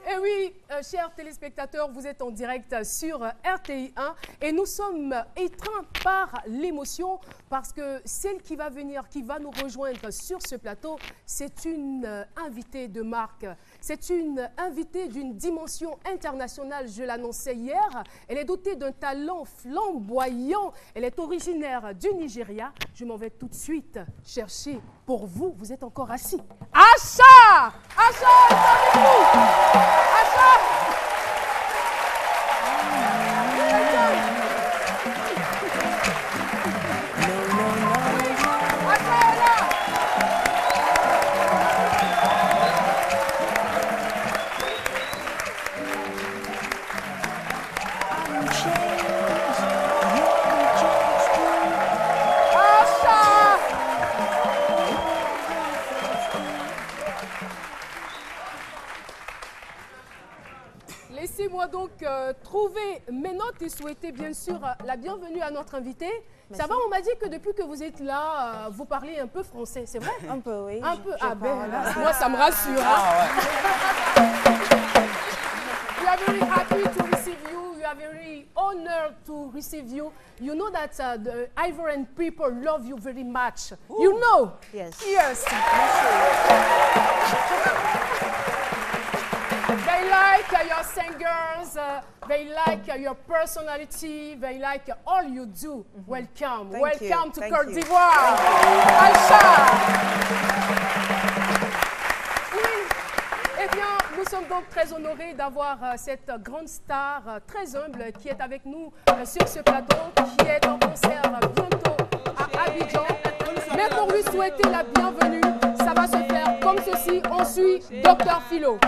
Et oui, chers téléspectateurs, vous êtes en direct sur RTI 1 et nous sommes étreints par l'émotion parce que celle qui va venir, qui va nous rejoindre sur ce plateau, c'est une invitée de marque. C'est une invitée d'une dimension internationale, je l'annonçais hier. Elle est dotée d'un talent flamboyant. Elle est originaire du Nigeria. Je m'en vais tout de suite chercher pour vous. Vous êtes encore assis. Asha! Asha est avec nous! Asha! Laissez-moi donc trouver mes notes et souhaiter bien sûr la bienvenue à notre invité. Merci. Ça va, on m'a dit que depuis que vous êtes là, vous parlez un peu français, c'est vrai? Un peu, oui. Un peu, je ben, parle. moi ça me rassure. We are very happy to receive you. We are very honored to receive you. You know that the Ivorian people love you very much. Ooh. You know? Yes. Yes. They like your singers, they like your personality, they like all you do. Welcome. Welcome to Côte d'Ivoire. Aïcha. Oui. Eh bien, nous sommes donc très honorés d'avoir cette grande star très humble qui est avec nous sur ce plateau, qui est en concert bientôt à Abidjan. Mais pour lui souhaiter la bienvenue, ça va se faire comme ceci. On suit Dr Philo.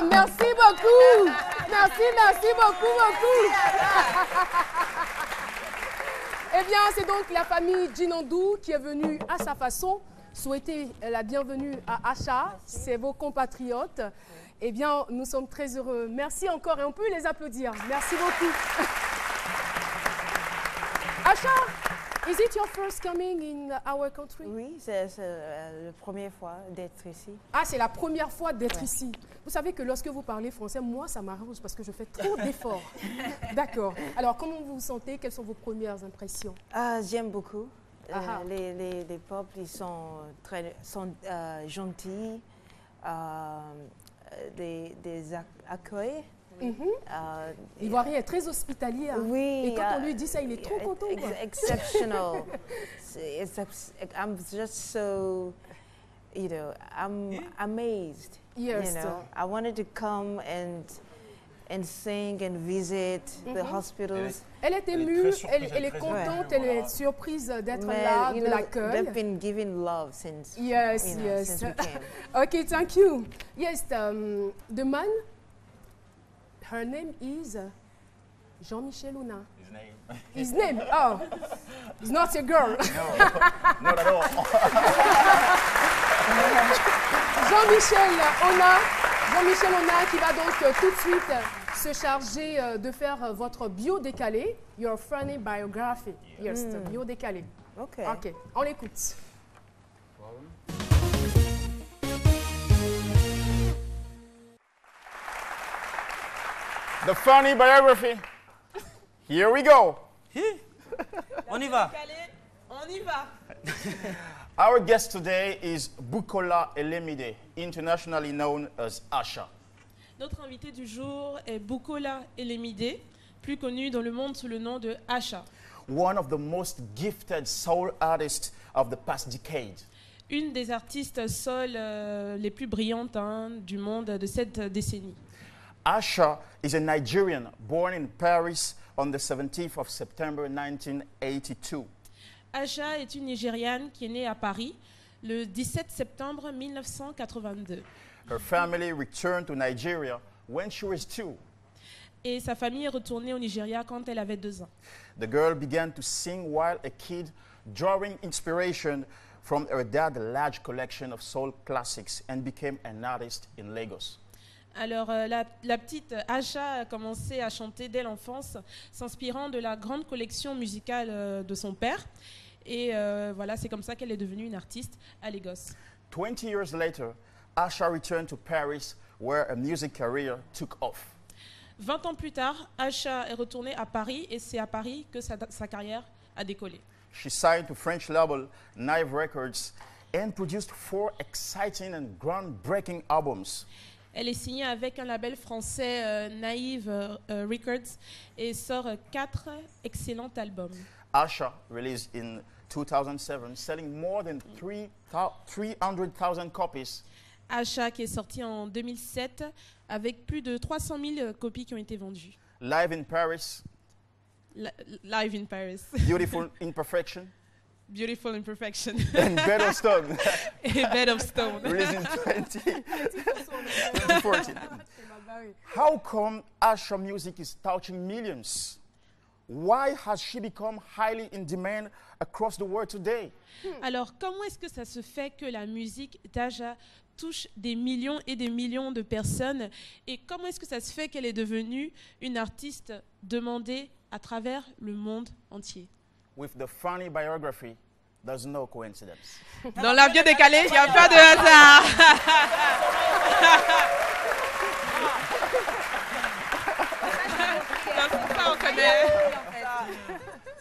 Merci beaucoup. Merci beaucoup. Eh bien, c'est donc la famille Djinandou qui est venue à sa façon souhaiter la bienvenue à Asha. C'est vos compatriotes. Eh bien, nous sommes très heureux. Merci encore et on peut les applaudir. Merci beaucoup. Asha, is it your first coming in our country? Oui, c'est la première fois d'être ici. Ah, c'est la première fois d'être ici. Vous savez que lorsque vous parlez français, moi, ça m'arrange parce que je fais trop d'efforts. D'accord. Alors, comment vous vous sentez? Quelles sont vos premières impressions? J'aime beaucoup. Les peuples, ils sont gentils, des accueils. L'Ivoirien est très hospitalier. Hein? Oui. Et quand on lui dit ça, il est trop content. Exceptional. I'm just so, I'm amazed. Yes. I wanted to come and and sing and visit the hospitals. Elle est émue, elle est contente, elle est surprise d'être là, de l'accueil. They've been giving love since, Yes, since we came. Okay, thank you. Yes, the man, her name is Jean-Michel Ona. His name. His name, oh, it's not a girl. No, not at all. Jean-Michel Ona qui va donc tout de suite se charger de faire votre bio décalé, your funny biography. Yes, bio décalé. Ok. Ok, on l'écoute. The funny biography. Here we go. On y va. On y va. Our guest today is Bukola Elemide, internationally known as Asha. Notre invité du jour est Bukola Elemide, plus connu dans le monde sous le nom de Asha. One of the most gifted soul artists of the past decade. Une des artistes soul les plus brillantes du monde de cette décennie. Asha is a Nigerian born in Paris on the 17th of September 1982. Asha est une Nigériane qui est née à Paris le 17 septembre 1982. Her family returned to Nigeria when she was 2. Et sa famille est retournée au Nigeria quand elle avait 2 ans. The girl began to sing while a kid, drawing inspiration from her dad's large collection of soul classics, and became an artist in Lagos. Alors, la petite Asha a commencé à chanter dès l'enfance, s'inspirant de la grande collection musicale de son père. Et voilà, c'est comme ça qu'elle est devenue une artiste à Lagos. 20 years later, Asha returned to Paris, where a music career took off. 20 ans plus tard, Asha est retournée à Paris et c'est à Paris que sa carrière a décollé. She signed to French label Nive Records and produced 4 exciting and groundbreaking albums. Elle est signée avec un label français, Naïve Records, et sort 4 excellents albums. Asha released in 2007, selling more than 300,000 copies. Asha qui est sorti en 2007 avec plus de 300 000 copies qui ont été vendues. Live in Paris, Live in Paris. Beautiful Imperfection, Beautiful Imperfection. and Bed of Stone, Et Bed of Stone. released in 2014. How come Asha music is touching millions? Why has she become highly in demand across the world today? Alors, comment est-ce que ça se fait que la musique d'Asha touche des millions et des millions de personnes? Et comment est-ce que ça se fait qu'elle est devenue une artiste demandée à travers le monde entier? With the funny biography, there's no coincidence. Dans la bio décalée, il n'y a pas de hasard. Ça, on connaît.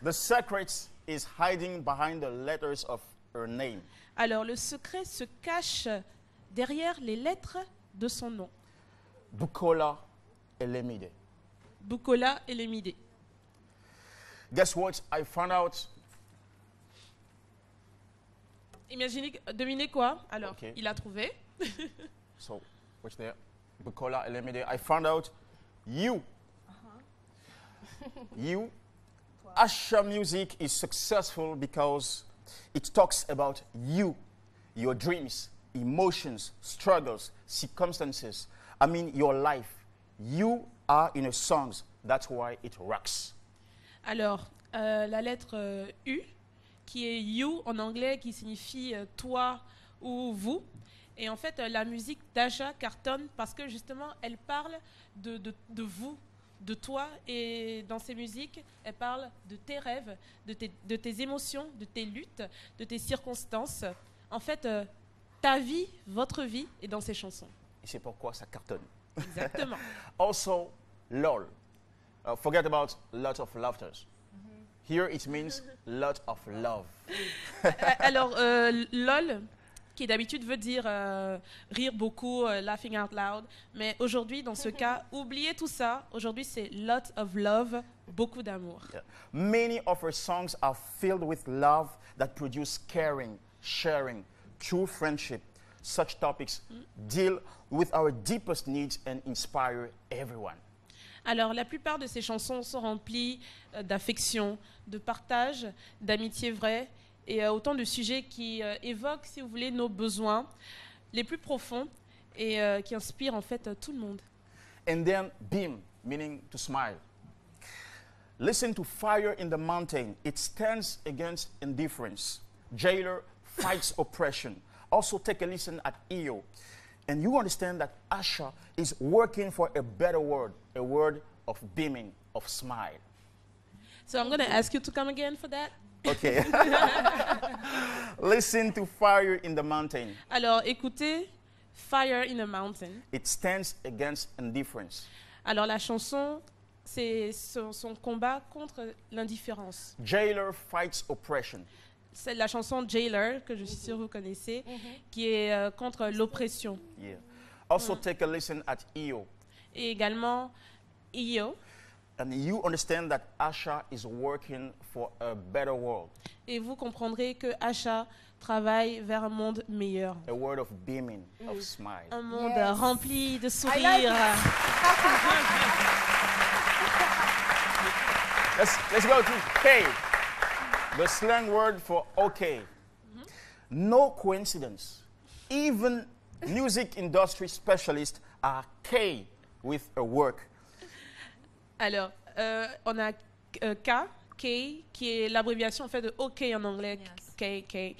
The secret is hiding behind the letters of her name. Alors, le secret se cache derrière les lettres de son nom. Bukola Elemide. Bukola Elemide. Guess what? I found out. Devinez quoi? Alors, Ok. il a trouvé. So, what's there? Bukola Elemide. I found out you. You. Asha music is successful because it talks about you, your dreams, emotions, struggles, circumstances. I mean, your life. You are in her songs. That's why it rocks. Alors, la lettre U, qui est you en anglais, qui signifie toi ou vous. Et en fait, la musique d'Asha cartonne parce que justement, elle parle de vous, de toi. Et dans ses musiques, elle parle de tes rêves, de tes émotions, de tes luttes, de tes circonstances. En fait, ta vie, votre vie est dans ses chansons. Et c'est pourquoi ça cartonne. Exactement. Also, LOL. Forget about lot of laughter. Here it means lot of love. Alors, LOL, qui d'habitude veut dire rire beaucoup, laughing out loud. Mais aujourd'hui, dans ce cas, oubliez tout ça. Aujourd'hui, c'est lot of love, beaucoup d'amour. Yeah. Many of her songs are filled with love that produce caring, sharing, true friendship. Such topics deal with our deepest needs and inspire everyone. Alors, la plupart de ces chansons sont remplies d'affection, de partage, d'amitié vraie et autant de sujets qui évoquent, si vous voulez, nos besoins les plus profonds et qui inspirent en fait tout le monde. And then beam, meaning to smile. Listen to Fire in the Mountain. It stands against indifference. Jailer fights oppression. Also take a listen at EO. And you understand that Asha is working for a better world, a world of beaming, of smile. So I'm going to ask you to come again for that. Okay. Listen to Fire in the Mountain. Alors, écoutez Fire in the Mountain. It stands against indifference. Alors, la chanson, c'est son combat contre l'indifférence. Jailer fights oppression. C'est la chanson Jailer, que je suis sûre que vous connaissez, qui est contre l'oppression. Yeah. Also take a listen at EO. Et également EO. And you understand that Asha is working for a better world. Et vous comprendrez que Asha travaille vers un monde meilleur. A world of beaming, of smile. Un monde Yes. rempli de I sourires. like Let's go to K, the slang word for okay. No coincidence. Even music industry specialists are K with a work. Alors, on a K, qui est l'abréviation en fait de OK en anglais, Yes. K.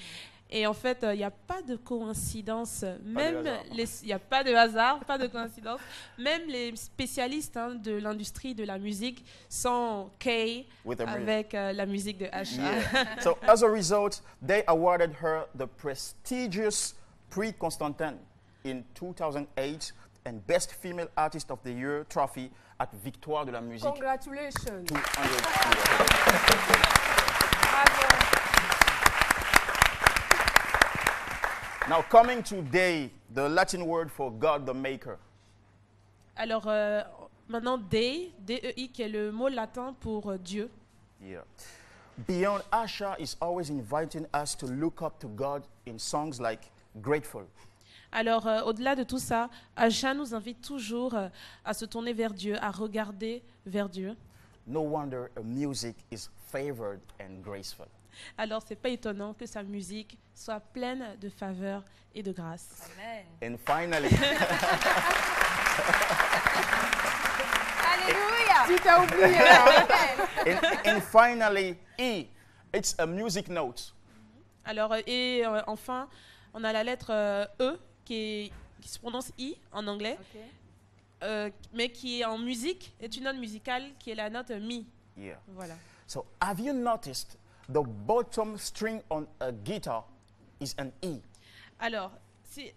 Et en fait, il n'y a pas de coïncidence, même hasard. il n'y a pas de hasard, pas de coïncidence. Même les spécialistes de l'industrie de la musique sont K With a avec la musique de Asha. Yeah. So as a result, they awarded her the prestigious Prix Constantin in 2008 and Best Female Artist of the Year trophy at Victoire de la Musique. Congratulations. 200 Bravo. Now coming to Dei, the Latin word for God the Maker. Alors, maintenant, Dei, D-E-I, qui est le mot latin pour Dieu. Yeah. Beyond Asha is always inviting us to look up to God in songs like Grateful. Alors, au-delà de tout ça, Asha nous invite toujours à se tourner vers Dieu, à regarder vers Dieu. No wonder a music is favored and graceful. Alors, c'est pas étonnant que sa musique soit pleine de faveur et de grâce. Amen. And finally, Alléluia. Tu t'as oublié. Hein? and finally, E. It's a music note. Alors, enfin, on a la lettre E qui se prononce I en anglais, mais qui en musique est une note musicale qui est la note Mi. Yeah. Voilà. So have you noticed the bottom string on a guitar is an E? Alors,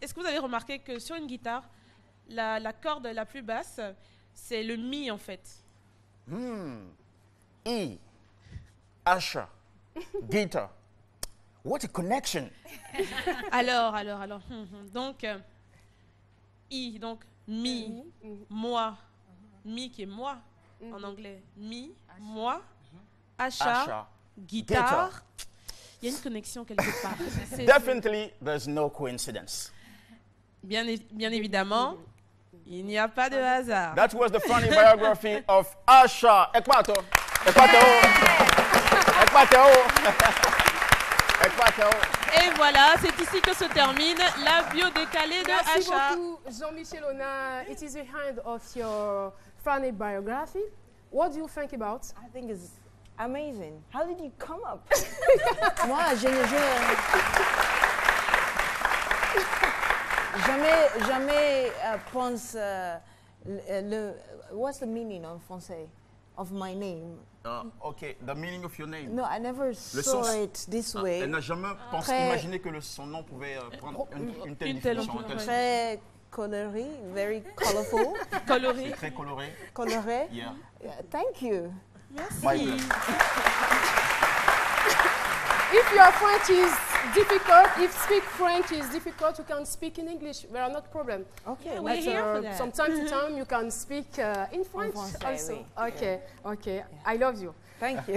est-ce que vous avez remarqué que sur une guitare, la corde la plus basse, c'est le Mi en fait. E. Asha. Guitar. What a connection. Alors. Donc, I, donc Mi, moi. Mi qui est moi en anglais. Mi, moi. Asha, guitare. Il y a une connexion quelque part. Definitely, there's no coincidence. Bien évidemment, il n'y a pas de hasard. That was the funny biography of Asha. Ekwato. Et voilà, c'est ici que se termine la bio décalée de Merci Asha. beaucoup, Jean-Michel Ona. It is behind of your funny biography. What do you think about? I think it's amazing. How did you come up? Moi, jamais pense what's the meaning en français of my name? Okay, the meaning of your name. No, I never saw it this way. Elle n'a jamais imaginé que son nom pouvait prendre une telle Une telle définition. ampleur. Très coloré, very colorful. Coloré. Très coloré. Coloré. Yeah. Yeah, thank you. Merci. My pleasure. If your French is difficult, if speak French is difficult, you can speak in English. There are not problem. Okay, Yeah, we're here for that. From time to time, you can speak in French français, also. oui. Okay, okay. I love you. Thank you.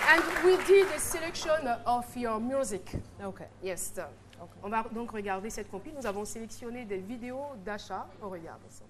And we did a selection of your music. Okay. Yes. Okay. On va donc regarder cette compil. Nous avons sélectionné des vidéos d'achat. On regarde ensemble.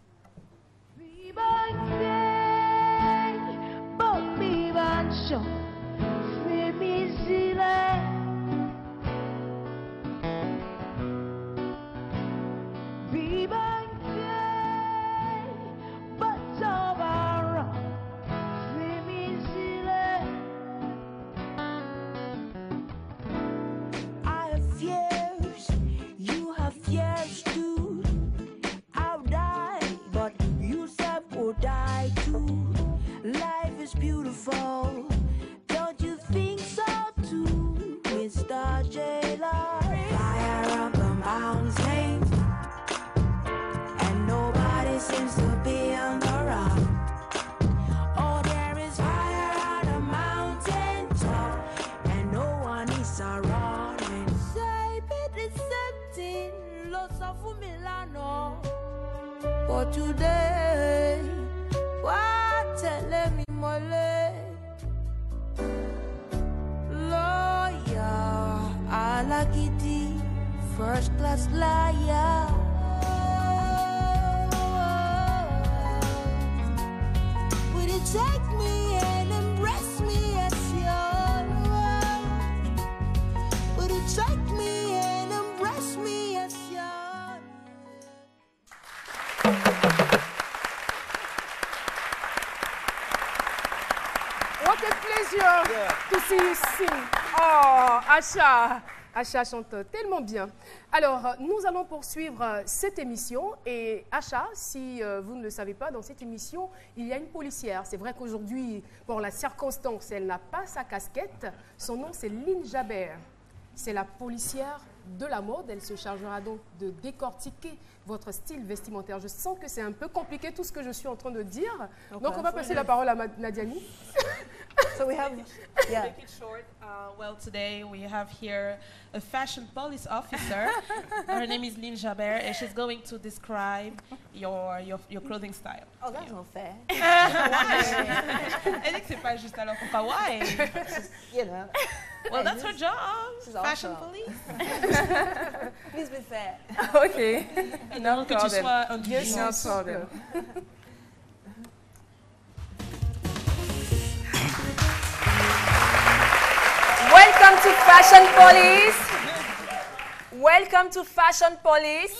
But today, what tell me mole? Lawyer, alakiti, first class liar. Would you take me and embrace me as your own? Would you take me and embrace me as your own? What a pleasure to see you sing. Oh, Asha. Asha chante tellement bien. Alors, nous allons poursuivre cette émission. Et Asha, si vous ne le savez pas, dans cette émission, il y a une policière. C'est vrai qu'aujourd'hui, pour la circonstance, elle n'a pas sa casquette. Son nom, c'est Lynn Jabert. C'est la policière de la mode. Elle se chargera donc de décortiquer votre style vestimentaire. Je sens que c'est un peu compliqué tout ce que je suis en train de dire. Okay. Donc, on va passer la parole à Nadiani. So we have, yeah. Make it short. Well, today we have here a fashion police officer. Her name is Lynn Jabert, and she's going to describe your clothing style. Oh, that's not fair. Elle dit que c'est pas juste alors pourquoi why? You know, Well, that's her job. She's Fashion awesome. police. please be fair. OK. Non, que tu sois un Yes, no problem. Welcome to Fashion Police. Welcome to Fashion Police.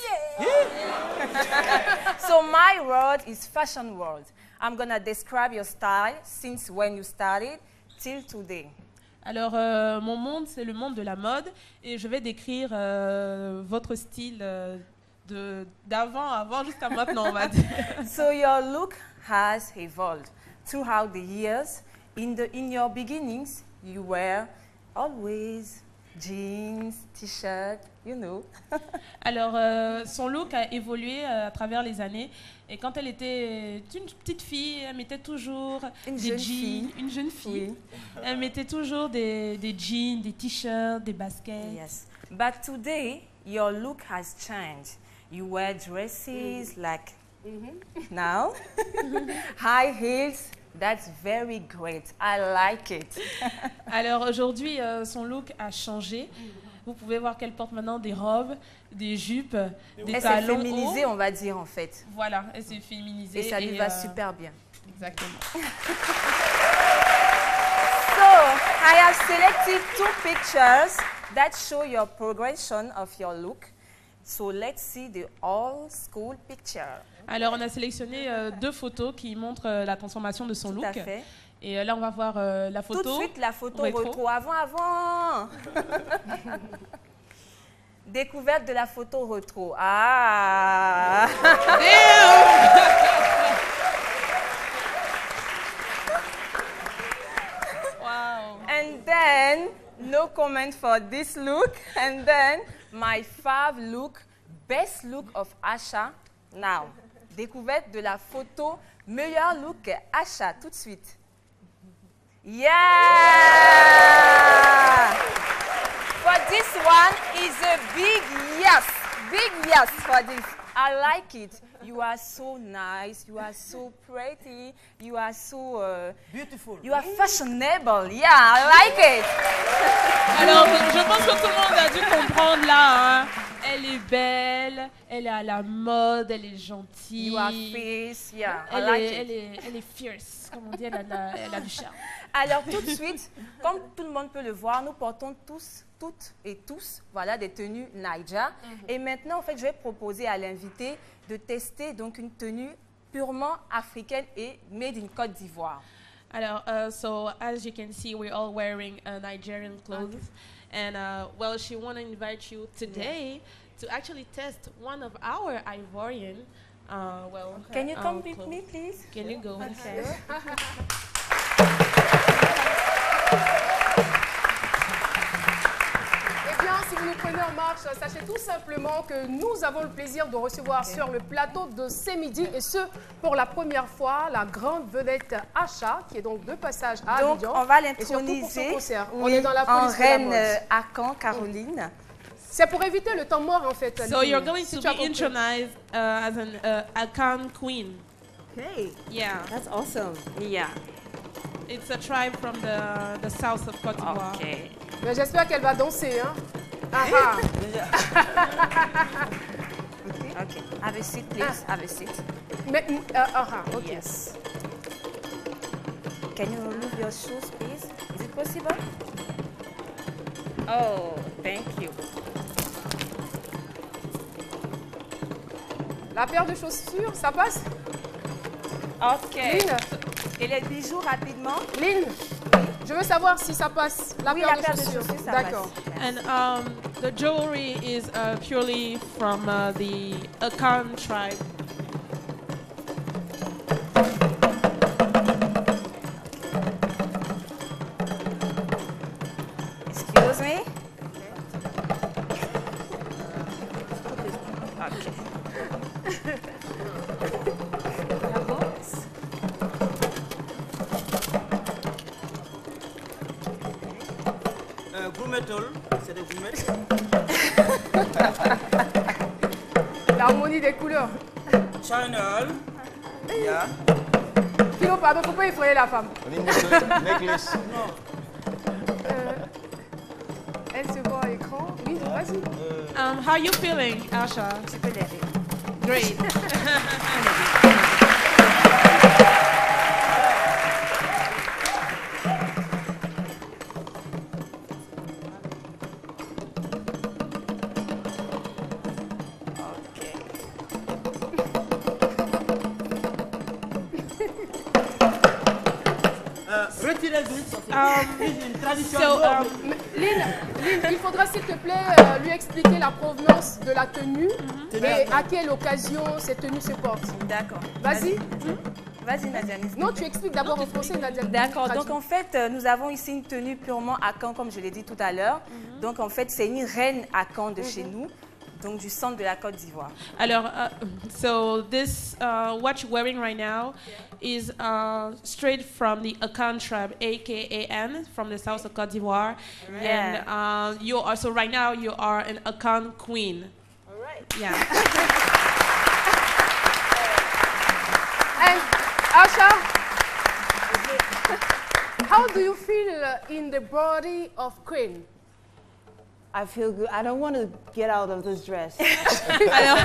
So my word is fashion world. I'm gonna describe your style since when you started till today. Alors, mon monde, c'est le monde de la mode, et je vais décrire votre style d'avant jusqu'à maintenant, on va dire. So your look has evolved throughout the years. In your beginnings, you were always jeans, t-shirt, you know. Alors, son look a évolué à travers les années. Et quand elle était une petite fille, elle mettait toujours Une des jeune jeans. fille. Une jeune fille. Oui. Elle mettait toujours des jeans, des t-shirts, des baskets. Yes. But today, your look has changed. You wear dresses like now, high heels. That's very great. I like it. Alors aujourd'hui, son look a changé. Vous pouvez voir qu'elle porte maintenant des robes, des jupes, des Elle s'est talons féminisée, hauts. on va dire, en fait. Voilà, elle s'est féminisée. Et ça lui va super bien. Exactement. So, I have selected 2 pictures that show your progression of your look. So, let's see the old school picture. Alors on a sélectionné 2 photos qui montrent la transformation de son Tout look. à fait. Et là, on va voir la photo. Tout de suite, la photo rétro. rétro. Avant. Découverte de la photo rétro. Ah. Wow. And then, no comment for this look. And then, my fave look, best look of Asha. Now, découverte de la photo, meilleur look Asha, tout de suite. Yeah! For this one is a big yes for this. I like it. You are so nice, you are so pretty, you are so... Beautiful. You are fashionable. Yeah, I like it. Alors, je pense que tout le monde a dû comprendre là. Hein. Elle est belle, elle est à la mode, elle est gentille. You are fierce, yeah. I Elle, like est, it. elle est fierce, comme on dit, elle a du charme. Alors tout de suite, comme tout le monde peut le voir, nous portons toutes et tous, voilà, des tenues Naija. Et maintenant, en fait, je vais proposer à l'invité de tester donc une tenue purement africaine et made in Côte d'Ivoire. Alors, so as you can see, we're all wearing Nigerian clothes, and well, she want to invite you today to actually test one of our Ivorian. Can you come with clothes. me, please? Can you go? Okay. Eh bien, si vous nous prenez en marche, sachez tout simplement que nous avons le plaisir de recevoir sur le plateau de ce midi, et ce, pour la première fois, la grande vedette Asha, qui est donc de passage à Donc, Abidjan. on va et surtout pour son l'introniser concert. On est dans la en police de la reine mode. Akan, Caroline. C'est pour éviter le temps mort, en fait. So Lily, you're going si to tu as be compris. intronized as an Akan queen. Okay, Yeah, that's awesome. Yeah. it's a tribe from the south of Côte d'Ivoire. Okay. Mais j'espère qu'elle va danser, hein. Ah, ah. Okay. Have a seat, please. Have a seat. Mais, ok. Yes. Can you remove your shoes, please? Is it possible? Oh, thank you. La paire de chaussures, ça passe? Ok. Lynn, Et les bijoux rapidement? Lynn, je veux savoir si ça passe. La Oui, paire la paire de chaussures, ça D'accord. passe. And the jewelry is purely from the Akan tribe. Excuse me? Grumetal, c'est des grumettes. L'harmonie des couleurs. Channel. Yeah. Philo, pardon, faut pas effrayer la femme. Necklace. Elle se voit à l'écran. Oui, vas-y. How you feeling, Asha? Tu peux l'aider. Great. Retirez vite. C'est une tradition. So, Lynn, il faudra s'il te plaît lui expliquer la provenance de la tenue et à quelle occasion cette tenue se porte. D'accord. Vas-y. Vas-y, Nadia. Non, tu expliques d'abord en français, Nadia. D'accord, donc Traduis. en fait, nous avons ici une tenue purement Akan, comme je l'ai dit tout à l'heure. Donc en fait, c'est une reine Akan de chez nous, donc du centre de la Côte d'Ivoire. Alors, so this what you're wearing right now is straight from the Akan tribe, AKAN, from the south of Côte d'Ivoire. Yeah. And you are so right now you are an Akan queen. All right. Yeah. And Asha, how do you feel in the body of Queen? I feel good. I don't want to get out of this dress. Alors,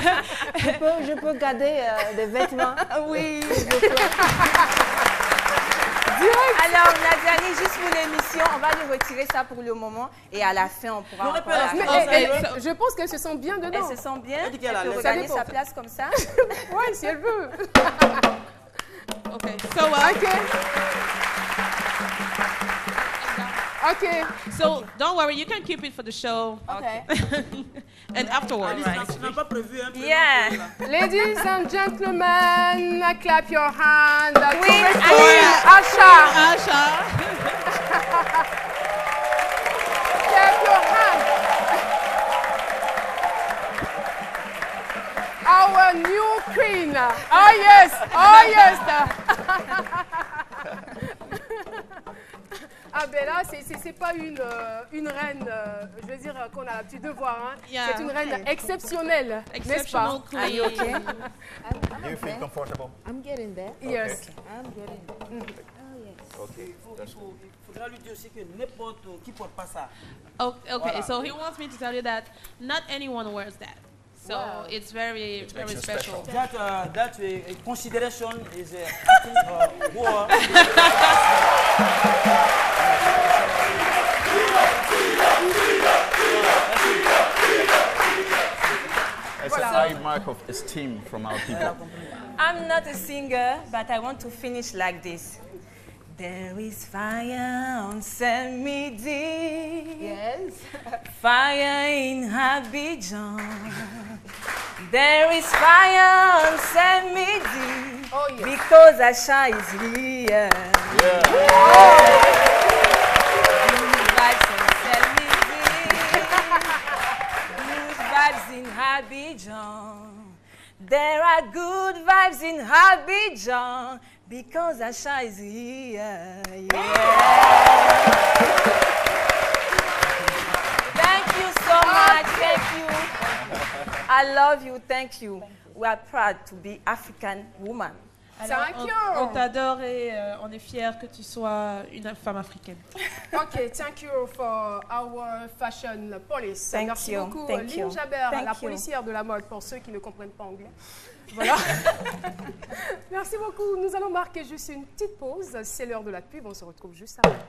je peux garder des vêtements. Oui. Alors, Nadiani, juste pour l'émission, on va lui retirer ça pour le moment et à la fin, on pourra encore la Mais faire. je pense qu'elle se sent bien dedans. Elle se sent bien. Elle dit qu'elle a Elle peut l'aise. regagner Ça sa dépend. place comme ça. Ouais, si elle veut. okay. So Ok. Ok. so don't worry, you can keep it for the show Okay. and afterwards. Tu n'as pas prévu un peu. Yeah. Ladies and gentlemen, clap your hands. Queen Asha. Asha. Clap your hands. Our new queen. Oh yes. Oh yes. Ah ben là, c'est pas une reine, je veux dire, qu'on a l'habitude de voir. Hein. Yeah. C'est une reine exceptionnelle, n'est-ce pas? Exceptional Are you queen. okay? Do you feel comfortable? I'm getting there. Yes. I'm getting there. Oh, yes. Okay. That's good. Il faudra lui dire aussi que n'importe qui porte pas ça. Okay, Voilà. so he wants me to tell you that not anyone wears that. So it's very, very extra special. That consideration is war. It's a high mark of esteem from our people. I'm not a singer, but I want to finish like this. There is fire on Saint-Midi. Yes. Fire in Abidjan. There is fire on Saint-Midi. Oh, yes. Because Asha is here. Yeah. Good vibes on Saint-Midi. Good vibes in Abidjan. There are good vibes in Abidjan. Because Asha is here. Yeah. Thank you so much. Thank you. I love you. Thank you. We are proud to be African woman. Thank you. On t'adore et on est fiers que tu sois une femme africaine. Okay, thank you for our fashion police. Thank Merci you. beaucoup, Thank you. Lynn Jabert, Thank la you. policière de la mode, pour ceux qui ne comprennent pas anglais. Voilà. Merci beaucoup. Nous allons marquer juste une petite pause. C'est l'heure de la pub. On se retrouve juste après.